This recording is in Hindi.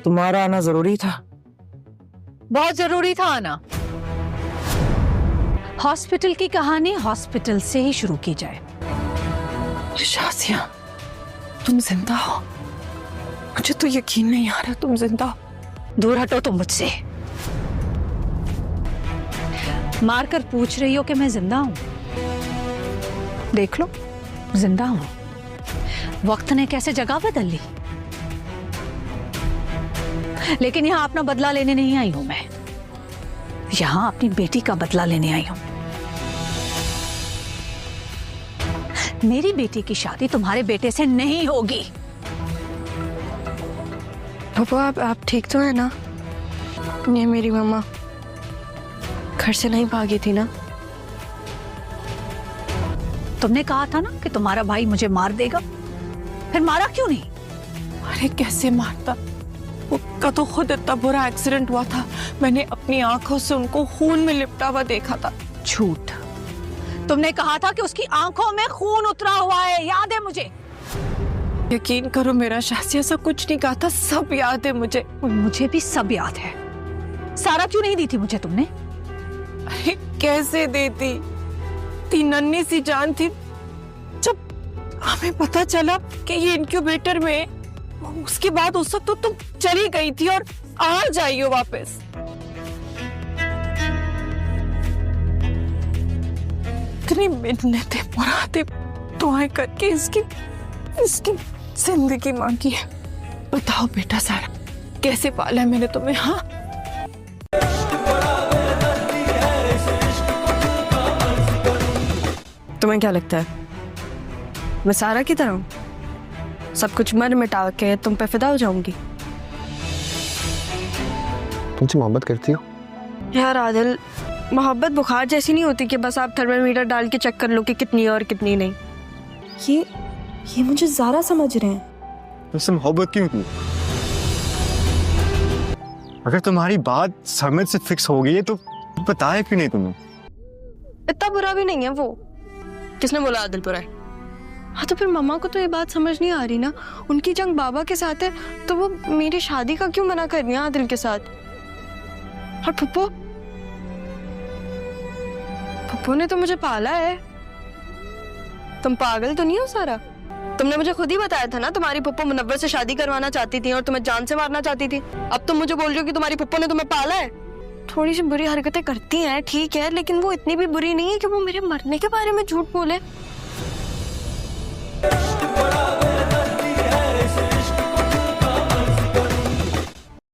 तुम्हारा आना जरूरी था। बहुत जरूरी था आना। हॉस्पिटल की कहानी हॉस्पिटल से ही शुरू की जाए। शाजिया, तुम जिंदा हो? मुझे तो यकीन नहीं आ रहा तुम जिंदा हो। दूर हटो तुम मुझसे। मारकर पूछ रही हो कि मैं जिंदा हूं? देख लो, जिंदा हूं। वक्त ने कैसे जगह बदल ली। लेकिन यहां अपना बदला लेने नहीं आई हूं मैं, यहां अपनी बेटी का बदला लेने आई हूं। मेरी बेटी की शादी तुम्हारे बेटे से नहीं होगी। पापा आप ठीक तो है ना? ये मेरी मम्मा घर से नहीं भागी थी ना? तुमने कहा था ना कि तुम्हारा भाई मुझे मार देगा, फिर मारा क्यों नहीं? अरे कैसे मारता, उसका तो खुद इतना बुरा एक्सीडेंट हुआ था, मैंने अपनी आंखों से उनको खून में लिपटा हुआ देखा था। झूठ। तुमने कहा था कि उसकी आंखों में खून उतरा हुआ है, याद है मुझे। यकीन करो मेरा शाजिया, ऐसा कुछ नहीं कहा था, सब याद है मुझे। मुझे भी सब याद है। सारा क्यों नहीं दी थी मुझे तुमने? अरे कैसे देती, इतनी नन्ही सी जान थी। जब हमें पता चला कि ये इनक्यूबेटर में, उसके बाद उस वक्त तो तुम चली गई थी और आ जाइयो वापस। इतनी मिन्नतें मुरादें दुआएं करके इसकी जिंदगी मांगी है। बताओ बेटा सारा, कैसे पाला है मैंने तुम्हें? हाँ, तुम्हें क्या लगता है मैं सारा की तरह हूं? सब कुछ मर मिटा के तुम पे फिदा हो जाऊंगी? तुमसे मोहब्बत करती हो? यार आदिल, मोहब्बत बुखार जैसी नहीं होती कि बस आप थर्मामीटर डाल के चेक कर लो कि कितनी है और कितनी नहीं। ये मुझे ज़ारा समझ रहे हैं। तुमसे मोहब्बत क्यों की? अगर तुम्हारी बात समझ से फिक्स हो गई है तो बताया क्यों नहीं तुमने? इतना बुरा भी नहीं है वो। किसने बोला आदिल बुरा है? हाँ तो फिर मम्मा को तो ये बात समझ नहीं आ रही ना, उनकी जंग बाबा के साथ है, तो वो मेरी शादी का क्यों मना कर रही है आदिल के साथ? और पप्पू ने तो मुझे पाला है। तुम पागल तो नहीं हो सारा? तुमने मुझे खुद ही बताया था ना तुम्हारी पप्पू मुनव्वर से शादी करवाना चाहती थी और तुम्हें जान से मारना चाहती थी। अब तुम मुझे बोल रही हो कि तुम्हारी पप्पू ने तुम्हें पाला है। थोड़ी सी बुरी हरकतें करती हैं ठीक है, लेकिन वो इतनी भी बुरी नहीं है कि वो मेरे मरने के बारे में झूठ बोले।